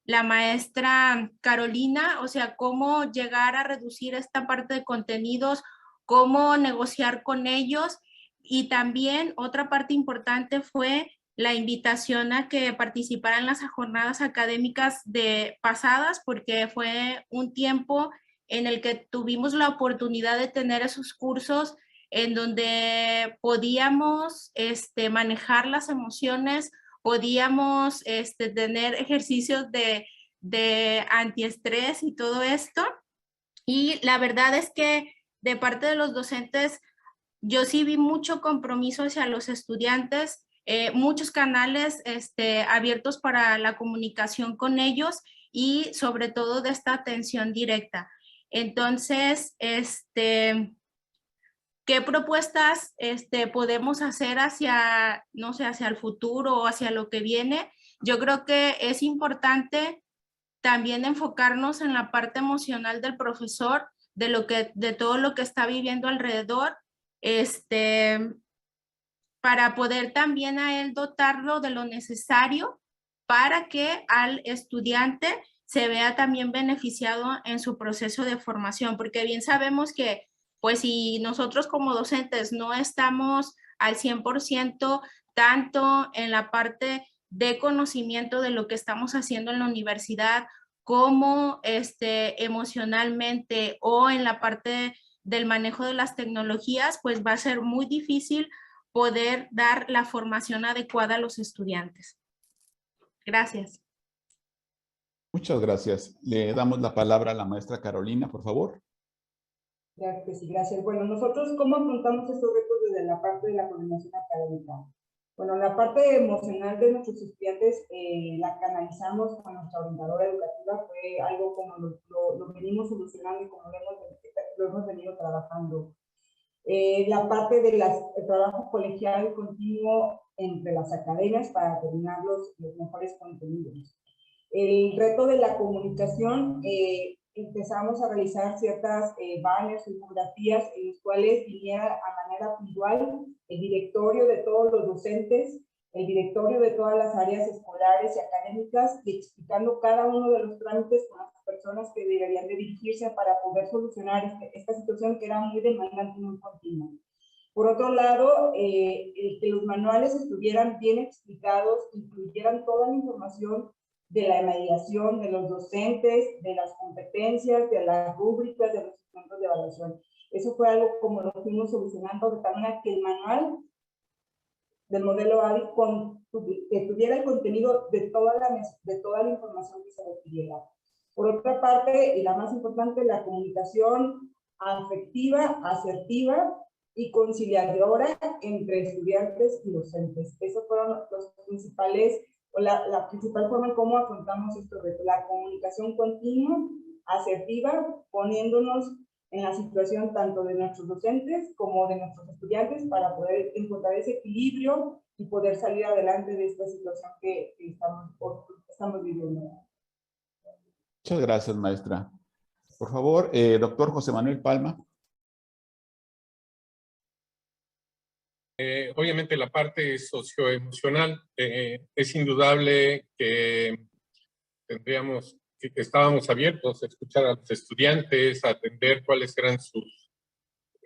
la maestra Carolina, o sea, cómo llegar a reducir esta parte de contenidos, cómo negociar con ellos. Y también otra parte importante fue la invitación a que participaran en las jornadas académicas pasadas, porque fue un tiempo en el que tuvimos la oportunidad de tener esos cursos en donde podíamos manejar las emociones, podíamos tener ejercicios de antiestrés y todo esto. Y la verdad es que de parte de los docentes, yo sí vi mucho compromiso hacia los estudiantes, muchos canales abiertos para la comunicación con ellos y sobre todo de esta atención directa. Entonces, ¿qué propuestas podemos hacer hacia, no sé, hacia el futuro o hacia lo que viene? Yo creo que es importante también enfocarnos en la parte emocional del profesor, de todo lo que está viviendo alrededor, para poder también a él dotarlo de lo necesario para que al estudiante se vea también beneficiado en su proceso de formación, porque bien sabemos que pues si nosotros como docentes no estamos al 100% tanto en la parte de conocimiento de lo que estamos haciendo en la universidad como emocionalmente o en la parte del manejo de las tecnologías, pues va a ser muy difícil poder dar la formación adecuada a los estudiantes. Gracias. Muchas gracias. Le damos la palabra a la maestra Carolina, por favor. Claro que sí, gracias. Bueno, nosotros, ¿cómo afrontamos estos retos desde la parte de la coordinación académica? Bueno, la parte emocional de nuestros estudiantes la canalizamos con nuestra orientadora educativa, fue algo como lo venimos solucionando y como lo hemos venido trabajando. La parte del trabajo colegial continuo entre las academias para terminar los mejores contenidos. El reto de la comunicación, empezamos a realizar ciertas banners, infografías en las cuales viniera a manera puntual el directorio de todos los docentes, el directorio de todas las áreas escolares y académicas, y explicando cada uno de los trámites con las personas que deberían de dirigirse para poder solucionar esta situación que era muy demandante y muy continua. Por otro lado, que los manuales estuvieran bien explicados, incluyeran toda la información de la mediación de los docentes, de las competencias, de las rúbricas, de los instrumentos de evaluación. Eso fue algo como lo fuimos solucionando de tal manera que el manual del modelo ADI que tuviera el contenido de toda la información que se requiriera. Por otra parte, y la más importante, la comunicación afectiva, asertiva y conciliadora entre estudiantes y docentes. Esos fueron los principales, o la principal forma en cómo afrontamos estos retos. La comunicación continua, asertiva, poniéndonos en la situación tanto de nuestros docentes como de nuestros estudiantes para poder encontrar ese equilibrio y poder salir adelante de esta situación que estamos viviendo. Muchas gracias, maestra. Por favor, doctor José Manuel Palma. Obviamente la parte socioemocional, es indudable que que estábamos abiertos a escuchar a los estudiantes, a atender cuáles eran sus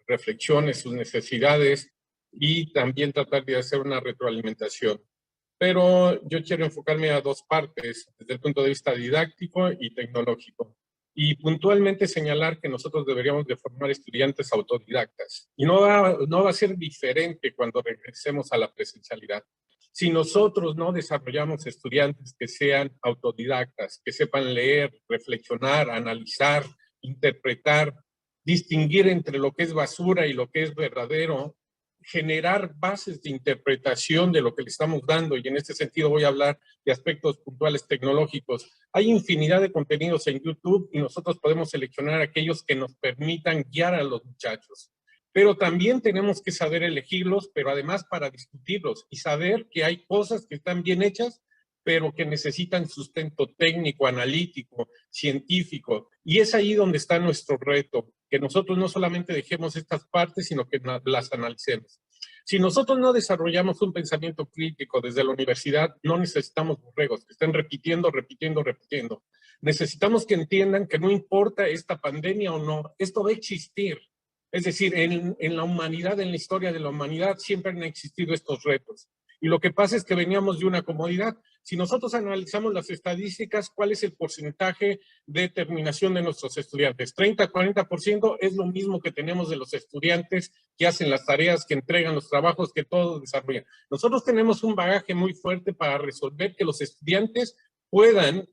reflexiones, sus necesidades y también tratar de hacer una retroalimentación. Pero yo quiero enfocarme a dos partes, desde el punto de vista didáctico y tecnológico. Y puntualmente señalar que nosotros deberíamos de formar estudiantes autodidactas. Y no va a ser diferente cuando regresemos a la presencialidad. Si nosotros no desarrollamos estudiantes que sean autodidactas, que sepan leer, reflexionar, analizar, interpretar, distinguir entre lo que es basura y lo que es verdadero, generar bases de interpretación de lo que le estamos dando, y en este sentido voy a hablar de aspectos puntuales tecnológicos. Hay infinidad de contenidos en YouTube y nosotros podemos seleccionar aquellos que nos permitan guiar a los muchachos. Pero también tenemos que saber elegirlos, pero además para discutirlos y saber que hay cosas que están bien hechas, pero que necesitan sustento técnico, analítico, científico. Y es ahí donde está nuestro reto, que nosotros no solamente dejemos estas partes, sino que las analicemos. Si nosotros no desarrollamos un pensamiento crítico desde la universidad, no necesitamos borregos que estén repitiendo. Necesitamos que entiendan que no importa esta pandemia o no, esto va a existir. Es decir, en la humanidad, en la historia de la humanidad, siempre han existido estos retos. Y lo que pasa es que veníamos de una comodidad. Si nosotros analizamos las estadísticas, ¿cuál es el porcentaje de terminación de nuestros estudiantes? 30, 40% es lo mismo que tenemos de los estudiantes que hacen las tareas, que entregan los trabajos, que todos desarrollan. Nosotros tenemos un bagaje muy fuerte para resolver que los estudiantes puedan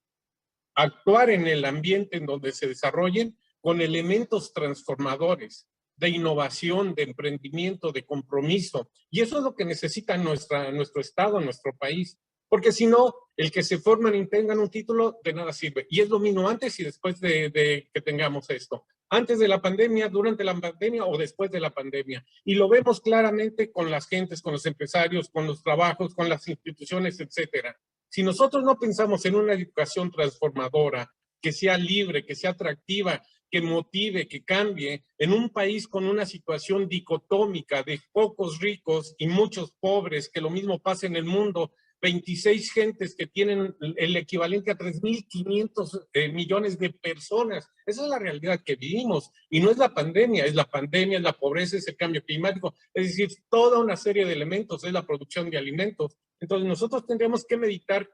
actuar en el ambiente en donde se desarrollen con elementos transformadores, de innovación, de emprendimiento, de compromiso. Y eso es lo que necesita nuestro Estado, nuestro país. Porque si no, el que se forman y tengan un título, de nada sirve. Y es lo mismo antes y después de que tengamos esto. Antes de la pandemia, durante la pandemia o después de la pandemia. Y lo vemos claramente con las gentes, con los empresarios, con los trabajos, con las instituciones, etcétera. Si nosotros no pensamos en una educación transformadora, que sea libre, que sea atractiva, que motive, que cambie, en un país con una situación dicotómica de pocos ricos y muchos pobres, que lo mismo pasa en el mundo, 26 gentes que tienen el equivalente a 3.500 millones de personas. Esa es la realidad que vivimos. Y no es la pandemia, es la pobreza, es el cambio climático, es decir, toda una serie de elementos, es la producción de alimentos. Entonces nosotros tendríamos que meditar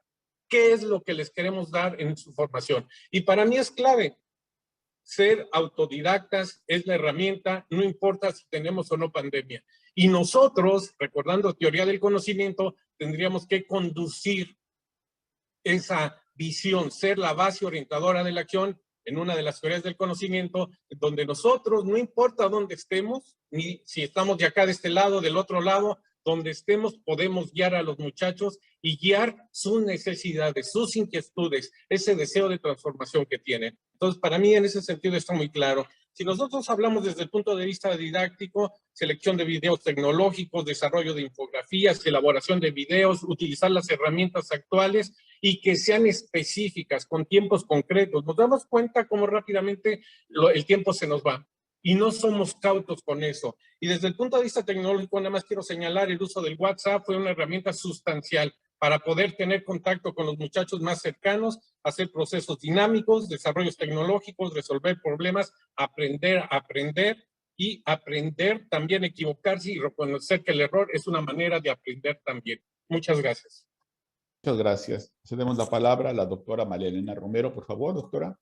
qué es lo que les queremos dar en su formación. Y para mí es clave. Ser autodidactas es la herramienta, no importa si tenemos o no pandemia. Y nosotros, recordando teoría del conocimiento, tendríamos que conducir esa visión, ser la base orientadora de la acción en una de las teorías del conocimiento, donde nosotros, no importa dónde estemos, ni si estamos de acá, de este lado, del otro lado, donde estemos, podemos guiar a los muchachos y guiar sus necesidades, sus inquietudes, ese deseo de transformación que tienen. Entonces, para mí en ese sentido está muy claro. Si nosotros hablamos desde el punto de vista didáctico, selección de videos tecnológicos, desarrollo de infografías, elaboración de videos, utilizar las herramientas actuales y que sean específicas, con tiempos concretos. Nos damos cuenta cómo rápidamente el tiempo se nos va. Y no somos cautos con eso. Y desde el punto de vista tecnológico, nada más quiero señalar, el uso del WhatsApp fue una herramienta sustancial para poder tener contacto con los muchachos más cercanos, hacer procesos dinámicos, desarrollos tecnológicos, resolver problemas, aprender y aprender también equivocarse y reconocer que el error es una manera de aprender también. Muchas gracias. Muchas gracias. Cedemos la palabra a la doctora María Elena Romero, por favor, doctora.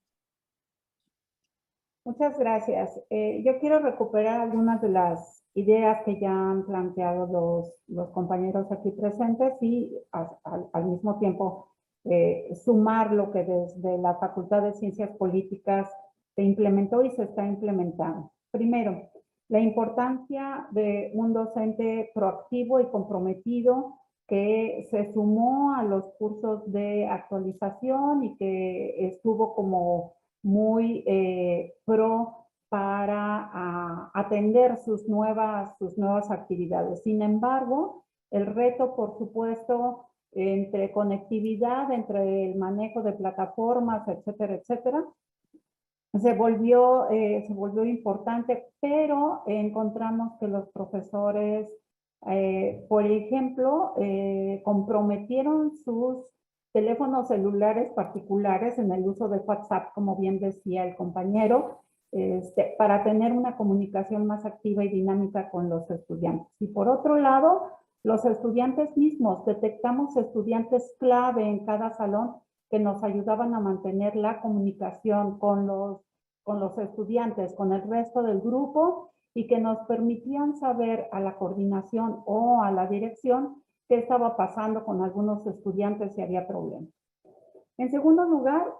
Muchas gracias. Yo quiero recuperar algunas de las ideas que ya han planteado los compañeros aquí presentes y al mismo tiempo sumar lo que desde la Facultad de Ciencias Políticas se implementó y se está implementando. Primero, la importancia de un docente proactivo y comprometido que se sumó a los cursos de actualización y que estuvo como muy pro para atender sus nuevas actividades. Sin embargo, el reto, por supuesto, entre conectividad, entre el manejo de plataformas, etcétera, etcétera, se volvió importante, pero encontramos que los profesores Por ejemplo, comprometieron sus teléfonos celulares particulares en el uso de WhatsApp, como bien decía el compañero, para tener una comunicación más activa y dinámica con los estudiantes. Y por otro lado, los estudiantes mismos, detectamos estudiantes clave en cada salón que nos ayudaban a mantener la comunicación con los estudiantes, con el resto del grupo, y que nos permitían saber a la coordinación o a la dirección qué estaba pasando con algunos estudiantes si había problemas. En segundo lugar,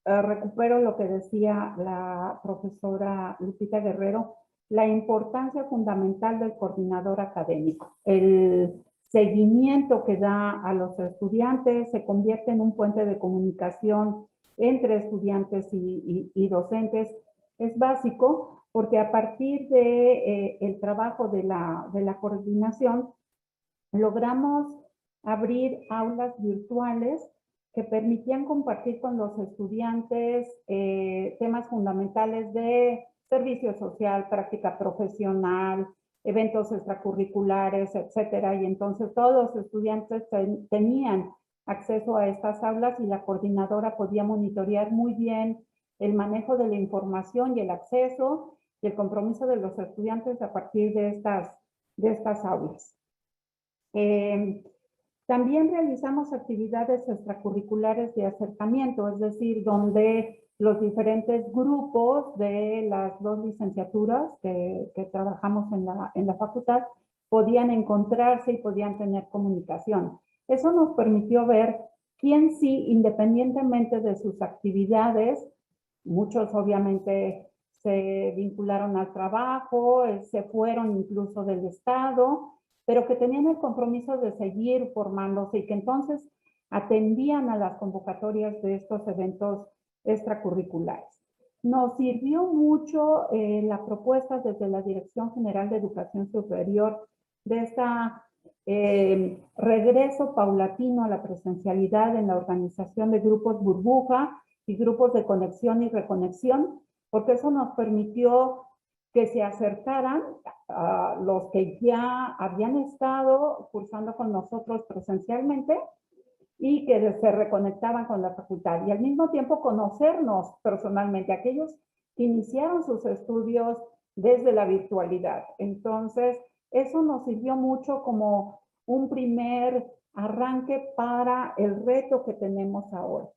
recupero lo que decía la profesora Lupita Guerrero, la importancia fundamental del coordinador académico. El seguimiento que da a los estudiantes se convierte en un puente de comunicación entre estudiantes y docentes. Es básico porque a partir de el trabajo de la coordinación logramos abrir aulas virtuales que permitían compartir con los estudiantes temas fundamentales de servicio social, práctica profesional, eventos extracurriculares, etcétera. Y entonces todos los estudiantes tenían acceso a estas aulas y la coordinadora podía monitorear muy bien el manejo de la información y el acceso y el compromiso de los estudiantes a partir de estas aulas. También realizamos actividades extracurriculares de acercamiento, es decir, donde los diferentes grupos de las dos licenciaturas que trabajamos en la facultad podían encontrarse y podían tener comunicación. Eso nos permitió ver quién sí, independientemente de sus actividades, muchos obviamente se vincularon al trabajo, se fueron incluso del estado, pero que tenían el compromiso de seguir formándose y que entonces atendían a las convocatorias de estos eventos extracurriculares. Nos sirvió mucho la propuesta desde la Dirección General de Educación Superior de este regreso paulatino a la presencialidad en la organización de grupos burbuja y grupos de conexión y reconexión, porque eso nos permitió que se acercaran a los que ya habían estado cursando con nosotros presencialmente y que se reconectaban con la facultad y al mismo tiempo conocernos personalmente, aquellos que iniciaron sus estudios desde la virtualidad. Entonces, eso nos sirvió mucho como un primer arranque para el reto que tenemos ahora.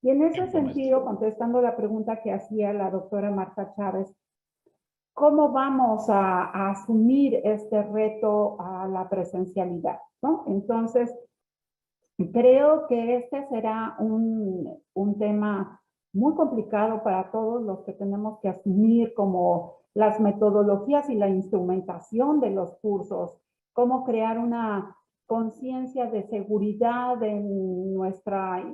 Y en ese sentido, contestando la pregunta que hacía la doctora Marta Chávez, ¿cómo vamos a asumir este reto a la presencialidad, ¿no? Entonces, creo que este será un tema muy complicado para todos los que tenemos que asumir, como las metodologías y la instrumentación de los cursos, cómo crear una conciencia de seguridad en nuestra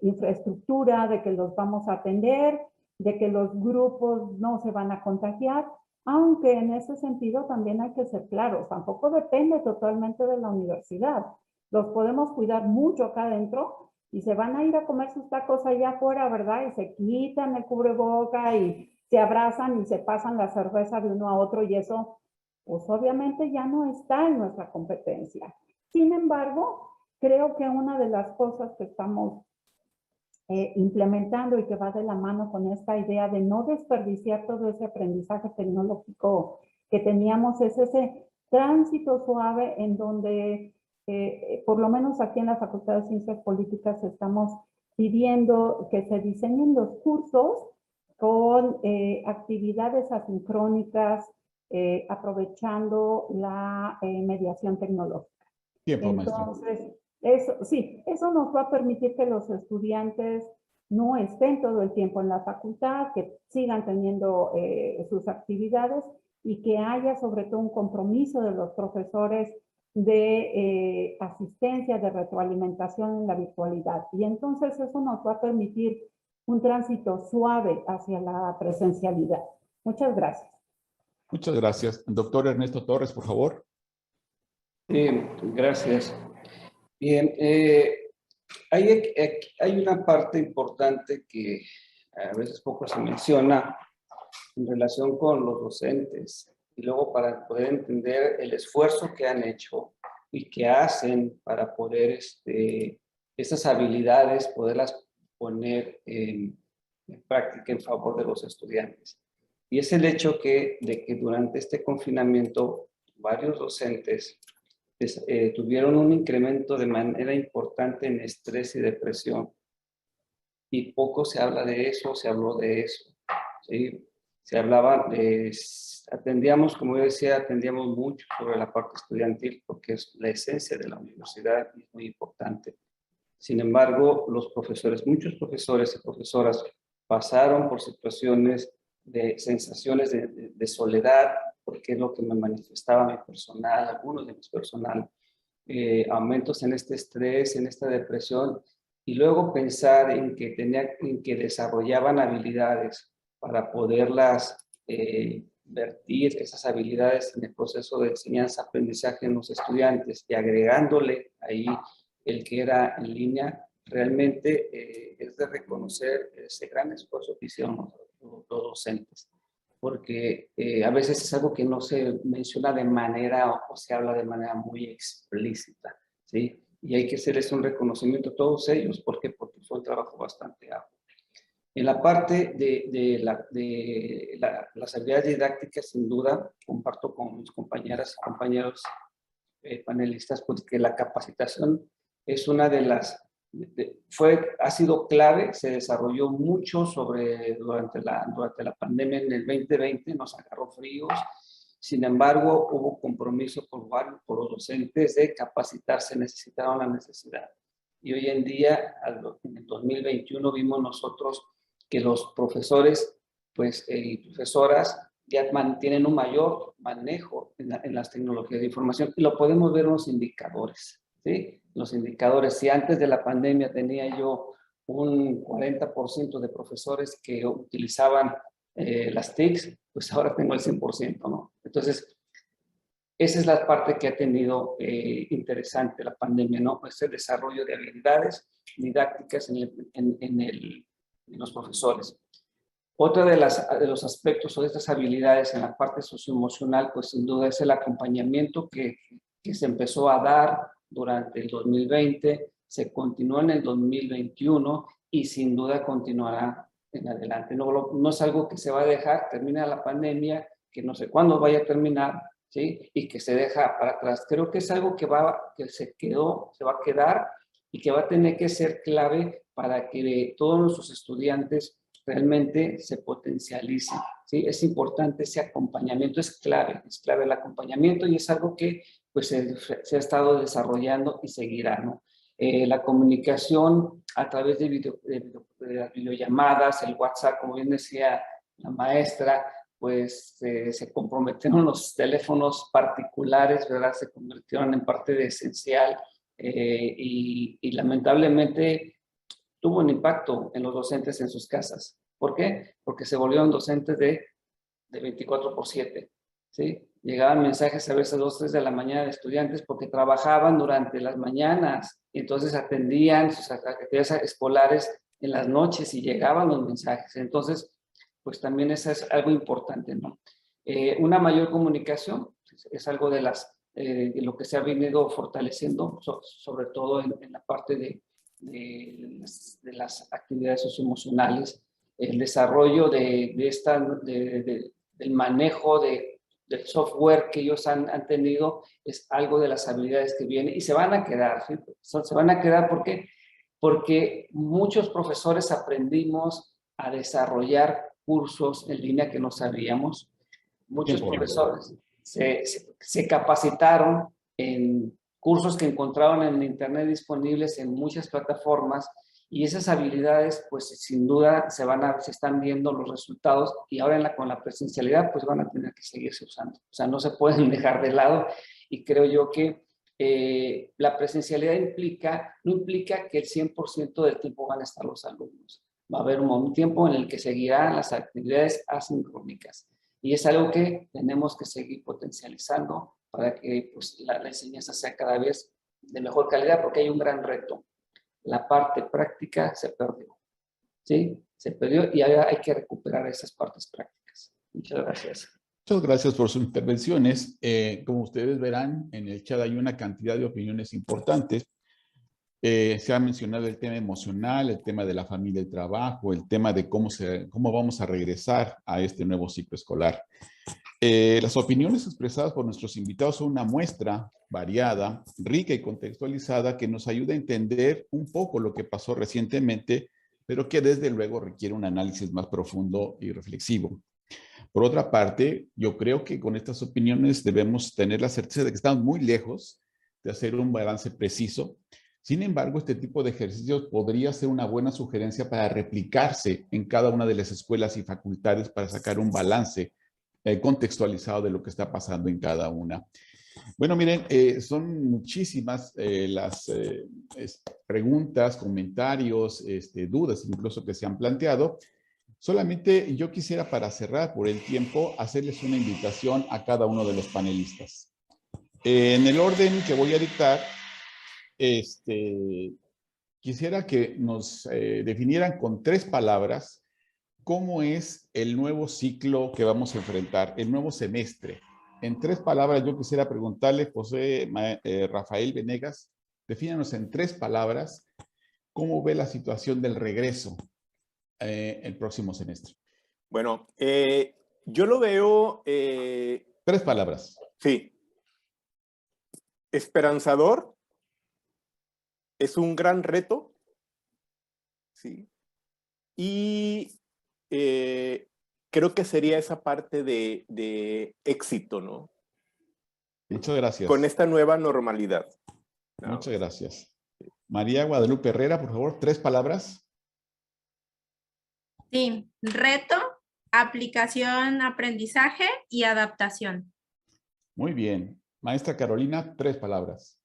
infraestructura, de que los vamos a atender, de que los grupos no se van a contagiar, aunque en ese sentido también hay que ser claros, tampoco depende totalmente de la universidad. Los podemos cuidar mucho acá adentro y se van a ir a comer sus tacos allá afuera, ¿verdad? Y se quitan el cubreboca y se abrazan y se pasan la cerveza de uno a otro y eso, pues obviamente ya no está en nuestra competencia. Sin embargo, creo que una de las cosas que estamos implementando y que va de la mano con esta idea de no desperdiciar todo ese aprendizaje tecnológico que teníamos es ese tránsito suave en donde, por lo menos aquí en la Facultad de Ciencias Políticas, estamos pidiendo que se diseñen los cursos con actividades asincrónicas, aprovechando la mediación tecnológica. Tiempo, Entonces, eso nos va a permitir que los estudiantes no estén todo el tiempo en la facultad, que sigan teniendo sus actividades y que haya sobre todo un compromiso de los profesores de asistencia, de retroalimentación en la virtualidad. Y entonces eso nos va a permitir un tránsito suave hacia la presencialidad. Muchas gracias. Muchas gracias. Doctor Ernesto Torres, por favor. Gracias. Bien, hay una parte importante que a veces poco se menciona en relación con los docentes y luego para poder entender el esfuerzo que han hecho y que hacen para poder esas habilidades, poderlas poner en práctica en favor de los estudiantes. Y es el hecho de que durante este confinamiento varios docentes tuvieron un incremento de manera importante en estrés y depresión. Y poco se habla de eso, se habló de eso. ¿Sí? Se hablaba atendíamos, como yo decía, atendíamos mucho sobre la parte estudiantil porque es la esencia de la universidad y es muy importante. Sin embargo, los profesores, muchos profesores y profesoras pasaron por situaciones de sensaciones de soledad, porque es lo que me manifestaba mi personal, algunos de mis personal, aumentos en este estrés, en esta depresión, y luego pensar en que desarrollaban habilidades para poderlas vertir esas habilidades en el proceso de enseñanza-aprendizaje en los estudiantes y agregándole ahí el que era en línea, realmente es de reconocer ese gran esfuerzo que hicieron los docentes, porque a veces es algo que no se menciona de manera o se habla de manera muy explícita, ¿sí? Y hay que hacerles un reconocimiento a todos ellos, ¿por qué? Porque fue un trabajo bastante arduo. En la parte de las habilidades didácticas, sin duda, comparto con mis compañeras y compañeros panelistas, pues que la capacitación es una de las, ha sido clave, se desarrolló mucho durante la pandemia en el 2020, nos agarró fríos. Sin embargo, hubo compromiso por los docentes de capacitarse, necesitaban la necesidad. Y hoy en día, en el 2021, vimos nosotros que los profesores y profesoras ya tienen un mayor manejo en las tecnologías de información. Y lo podemos ver en los indicadores, ¿sí? Los indicadores, si antes de la pandemia tenía yo un 40% de profesores que utilizaban las TICs, pues ahora tengo el 100%, ¿no? Entonces, esa es la parte que ha tenido interesante la pandemia, ¿no? Ese desarrollo de habilidades didácticas en los profesores. Otra de los aspectos o de estas habilidades en la parte socioemocional, pues sin duda es el acompañamiento que se empezó a dar durante el 2020, se continuó en el 2021 y sin duda continuará en adelante. No es algo que se va a dejar, termina la pandemia, que no sé cuándo vaya a terminar, ¿sí? Y que se deja para atrás. Creo que es algo que se va a quedar y que va a tener que ser clave para que todos nuestros estudiantes realmente se potencialicen, ¿sí? Es importante ese acompañamiento, es clave el acompañamiento y es algo que pues se ha estado desarrollando y seguirá, ¿no? La comunicación a través de videollamadas, el WhatsApp, como bien decía la maestra, pues se comprometieron los teléfonos particulares, ¿verdad? Se convirtieron en parte de esencial y lamentablemente tuvo un impacto en los docentes en sus casas. ¿Por qué? Porque se volvieron docentes de 24/7, ¿sí? Llegaban mensajes a veces a 2, 3 de la mañana de estudiantes porque trabajaban durante las mañanas y entonces atendían sus actividades escolares en las noches y llegaban los mensajes. Entonces, pues también eso es algo importante, ¿no? Una mayor comunicación es algo de lo que se ha venido fortaleciendo, sobre todo en la parte de las actividades socioemocionales, el desarrollo del manejo del software que ellos han tenido es algo de las habilidades que vienen y se van a quedar, ¿sí? Se van a quedar porque muchos profesores aprendimos a desarrollar cursos en línea que no sabíamos. Muchos profesores se capacitaron en cursos que encontraron en internet disponibles en muchas plataformas y esas habilidades pues sin duda se están viendo los resultados y ahora con la presencialidad pues van a tener que seguirse usando. O sea, no se pueden dejar de lado y creo yo que la presencialidad no implica que el 100% del tiempo van a estar los alumnos. Va a haber un tiempo en el que seguirán las actividades asincrónicas y es algo que tenemos que seguir potencializando para que pues, la enseñanza sea cada vez de mejor calidad, porque hay un gran reto. La parte práctica se perdió, ¿sí? Se perdió y ahora hay que recuperar esas partes prácticas. Muchas gracias. Muchas gracias por sus intervenciones. Como ustedes verán, en el chat hay una cantidad de opiniones importantes. Se ha mencionado el tema emocional, el tema de la familia y el trabajo, el tema de cómo vamos a regresar a este nuevo ciclo escolar. Las opiniones expresadas por nuestros invitados son una muestra variada, rica y contextualizada que nos ayuda a entender un poco lo que pasó recientemente, pero que desde luego requiere un análisis más profundo y reflexivo. Por otra parte, yo creo que con estas opiniones debemos tener la certeza de que estamos muy lejos de hacer un balance preciso. Sin embargo, este tipo de ejercicios podría ser una buena sugerencia para replicarse en cada una de las escuelas y facultades para sacar un balance contextualizado de lo que está pasando en cada una. Bueno, miren, son muchísimas las preguntas, comentarios, dudas incluso que se han planteado. Solamente yo quisiera, para cerrar por el tiempo, hacerles una invitación a cada uno de los panelistas. En el orden que voy a dictar, quisiera que nos definieran con 3 palabras cómo es el nuevo ciclo que vamos a enfrentar, el nuevo semestre. En 3 palabras, yo quisiera preguntarle, José Rafael Venegas, defínanos en 3 palabras cómo ve la situación del regreso el próximo semestre. Bueno, yo lo veo... 3 palabras. Sí. Esperanzador. Es un gran reto. Sí. Y creo que sería esa parte de éxito, ¿no? Muchas gracias. Con esta nueva normalidad. Muchas gracias. María Guadalupe Herrera, por favor, 3 palabras. Sí, reto, aplicación, aprendizaje y adaptación. Muy bien. Maestra Carolina, 3 palabras.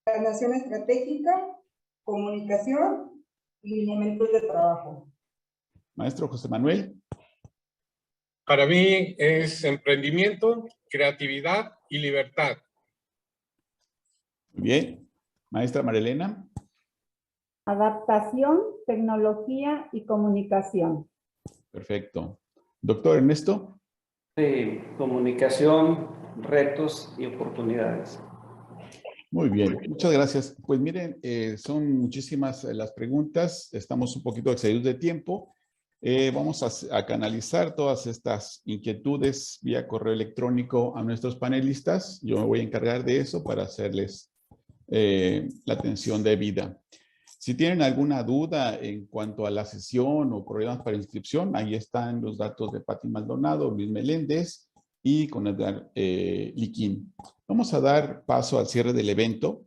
Planeación estratégica, comunicación y lineamientos de trabajo. Maestro José Manuel. Para mí es emprendimiento, creatividad y libertad. Muy bien. Maestra Marilena. Adaptación, tecnología y comunicación. Perfecto. Doctor Ernesto. Sí, comunicación, retos y oportunidades. Muy bien, muchas gracias. Pues miren, son muchísimas las preguntas, estamos un poquito excedidos de tiempo. Vamos a canalizar todas estas inquietudes vía correo electrónico a nuestros panelistas. Yo me voy a encargar de eso para hacerles la atención debida. Si tienen alguna duda en cuanto a la sesión o problemas para inscripción, ahí están los datos de Pati Maldonado, Luis Meléndez y con Edgar Liquín. Vamos a dar paso al cierre del evento.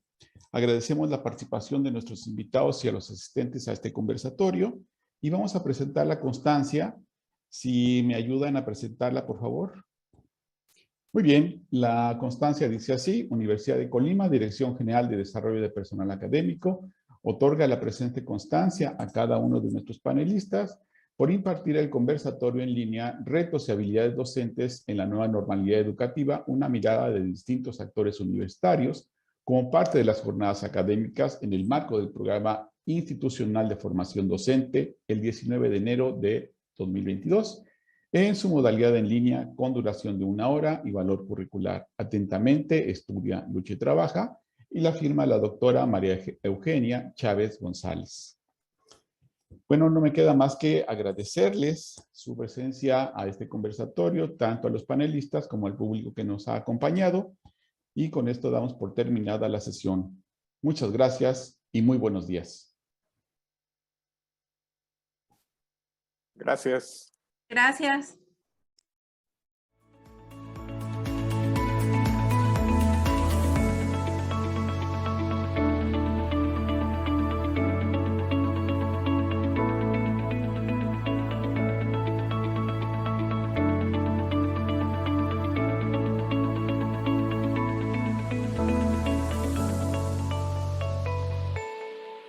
Agradecemos la participación de nuestros invitados y a los asistentes a este conversatorio y vamos a presentar la constancia. Si me ayudan a presentarla, por favor. Muy bien, la constancia dice así: Universidad de Colima, Dirección General de Desarrollo de Personal Académico, otorga la presente constancia a cada uno de nuestros panelistas por impartir el conversatorio en línea Retos y habilidades docentes en la nueva normalidad educativa, una mirada de distintos actores universitarios como parte de las jornadas académicas en el marco del programa institucional de formación docente el 19 de enero de 2022 en su modalidad en línea con duración de 1 hora y valor curricular. Atentamente, estudia, lucha y trabaja. Y la firma la doctora María Eugenia Chávez González. Bueno, no me queda más que agradecerles su presencia a este conversatorio, tanto a los panelistas como al público que nos ha acompañado. Y con esto damos por terminada la sesión. Muchas gracias y muy buenos días. Gracias. Gracias.